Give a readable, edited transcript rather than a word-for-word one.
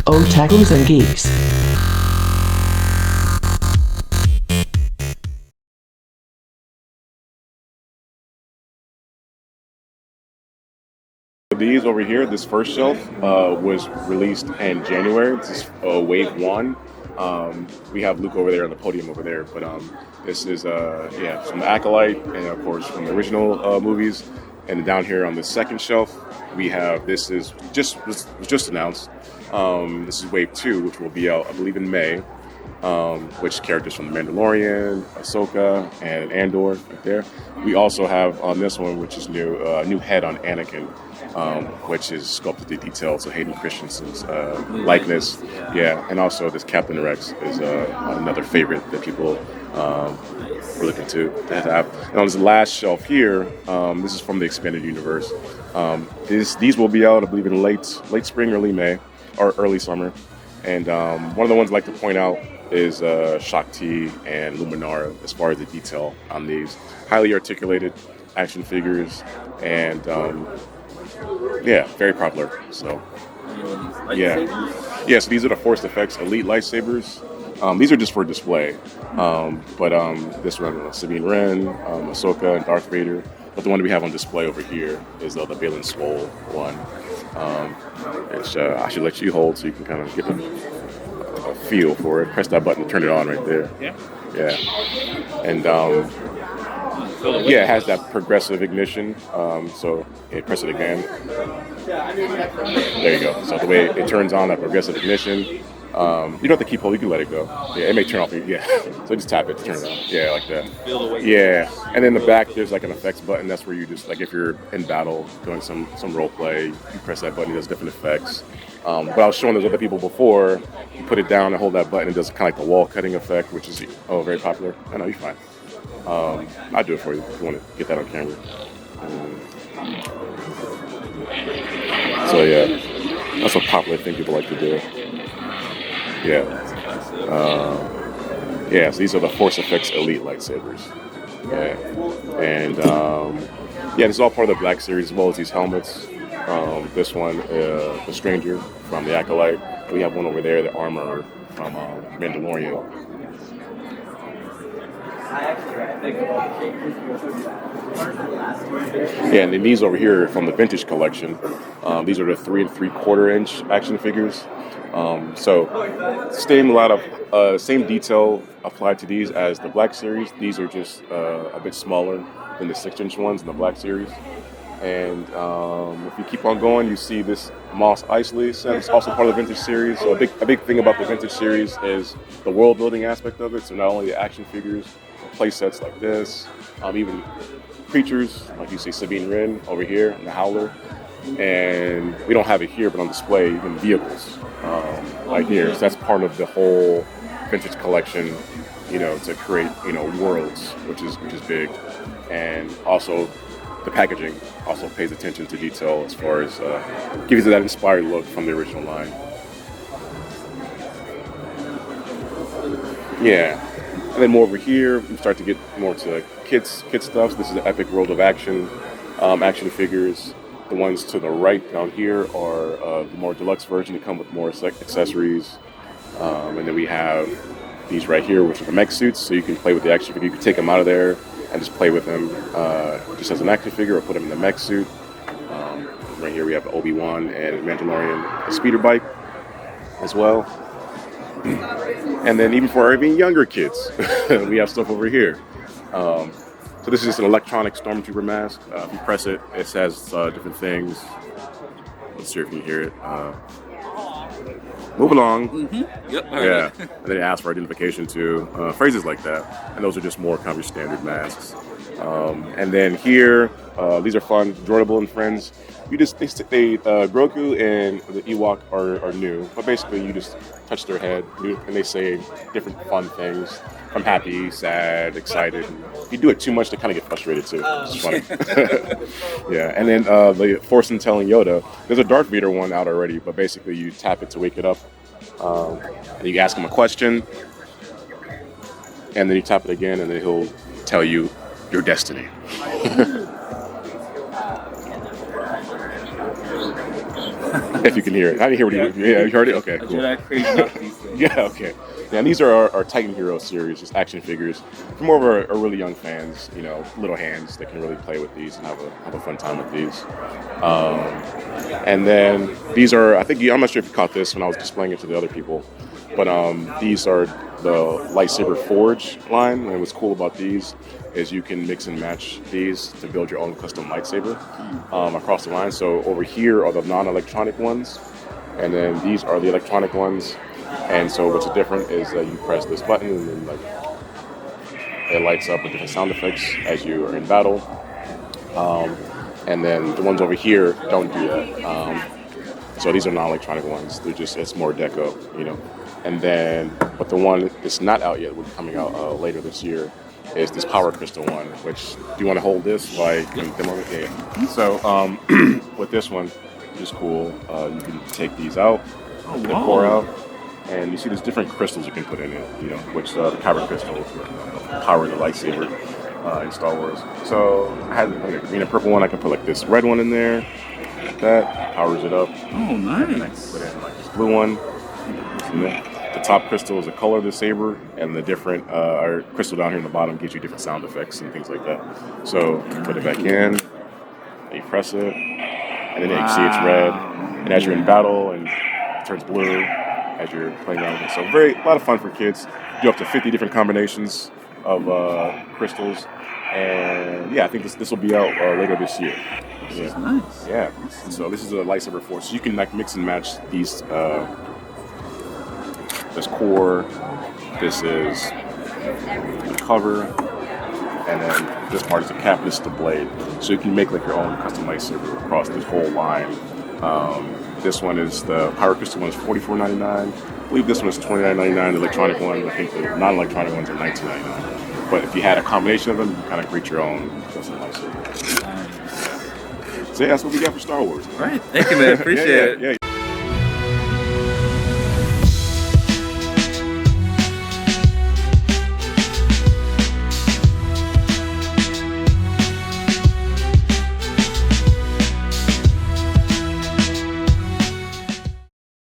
Otakus and Geeks. These over here, this first shelf was released in January. This is Wave 1. We have Luke over there on the podium over there, but this is from the Acolyte and of course from the original movies. And down here on the second shelf, we have was just announced. This is Wave 2, which will be out, I believe, in May. Which characters from The Mandalorian, Ahsoka, and Andor right there. We also have on this one, which is new head on Anakin, which is sculpted to detail, so Hayden Christensen's likeness. Yeah, and also this Captain Rex is another favorite that people were looking to have. And on this last shelf here, this is from the expanded universe. These will be out, I believe, in late spring, early May, or early summer. And one of the ones I'd like to point out is Shakti and Luminara as far as the detail on these. Highly articulated action figures, and very popular. So, so these are the Force Effects Elite Lightsabers. These are just for display, but this one, Sabine Wren, Ahsoka, and Darth Vader. But the one we have on display over here is the Balin Skull one, which I should let you hold so you can kind of get a feel for it. Press that button to turn it on right there. Yeah. And it has that progressive ignition. So press it again. There you go. So the way it turns on, that progressive ignition. You don't have to keep holding, you can let it go. Yeah, it may turn off. So just tap it to turn it on. Yeah, like that. Feel the weight. Yeah, and in the back there's like an effects button. That's where you just, like, if you're in battle doing some role play, you press that button. It does different effects. But I was showing those other people before. You put it down and hold that button. It does kind of like the wall cutting effect, which is very popular. I know, you're fine. I'll do it for you if you want to get that on camera. That's a popular thing people like to do. So these are the Force Effects Elite Lightsabers. And this is all part of the Black Series, as well as these helmets. This one, the Stranger from the Acolyte. We have one over there, the armor from Mandalorian. And then these over here from the Vintage Collection. These are the 3 3/4 inch action figures. Same detail applied to these as the Black Series. These are just a bit smaller than the 6-inch ones in the Black Series. And if you keep on going, you see this Mos Eisley set. It's also part of the Vintage Series. So a big thing about the Vintage Series is the world building aspect of it. So not only the action figures, play sets like this, even creatures, like you see Sabine Wren over here in the Howler. And we don't have it here, but on display, even vehicles like here. So that's part of the whole Vintage Collection, to create, worlds, which is big. And also the packaging also pays attention to detail as far as gives you that inspired look from the original line. Yeah. And then more over here, we start to get more to kids stuff. This is the Epic World of Action action figures. The ones to the right down here are the more deluxe version that come with more accessories. And then we have these right here, which are the mech suits, so you can play with the action figure. You can take them out of there and just play with them just as an action figure, or put them in the mech suit. Right here we have Obi-Wan and Mandalorian speeder bike as well. And then even for our even younger kids, we have stuff over here. So this is just an electronic Stormtrooper mask. If you press it, it says different things. Let's see if you can hear it. Move along. Mm-hmm. Yep. Yeah. And then it asks for identification too. Phrases like that. And those are just more kind of your standard masks. And then here, these are fun. Droidable and Friends. Grogu and the Ewok are new, but basically you just touch their head and they say different fun things. I'm happy, sad, excited. If you do it too much, they kind of get frustrated too. It's funny. Yeah, and then the Force and Telling Yoda. There's a Darth Vader one out already, but basically you tap it to wake it up, and you ask him a question, and then you tap it again, and then he'll tell you your destiny. If you can hear it. I didn't hear what you. Yeah, you heard it. Okay, cool. Jedi crazy about these things. Yeah, okay. Yeah, and these are our Titan Hero series, just action figures for more of our really young fans. You know, little hands that can really play with these and have a fun time with these. And then these are, I think, I'm not sure if you caught this when I was displaying it to the other people, but these are the Lightsaber Forge line. And what's cool about these is you can mix and match these to build your own custom lightsaber across the line. So over here are the non-electronic ones, and then these are the electronic ones. And so what's different is you press this button and then like it lights up with different sound effects as you are in battle. And then the ones over here don't do that. So these are non-electronic ones. They're just, it's more deco, you know. And then, but the one that's not out yet, will be coming out later this year, is this Power Crystal one, which, do you want to hold this while I can demo it? Yeah. So with this one, which is cool, you can take these out, and pour out, and you see there's different crystals you can put in it, you know, which the Power Crystal power the lightsaber in Star Wars. So I had like a green and purple one. I can put like this red one in there, like that, powers it up. Oh, nice. And I can put in like this blue one. The top crystal is the color of the saber, and the different crystal down here in the bottom gives you different sound effects and things like that. So you put it back in, you press it, and then you see it's red. And as you're in battle, and it turns blue as you're playing around with it. So a lot of fun for kids. Do up to 50 different combinations of crystals, and yeah, I think this will be out later this year. This is nice. Yeah. So this is a Lightsaber Force. So you can like mix and match these. This core, this is the cover, and then this part is the cap, this is the blade. So you can make like your own custom lightsaber across this whole line. This one is the Power Crystal one is $44.99. I believe this one is $29.99. The electronic one, I think the non-electronic ones are $19.99. But if you had a combination of them, you kind of create your own custom lightsaber. So yeah, that's what we got for Star Wars. All right, thank you, man. Appreciate it. Yeah.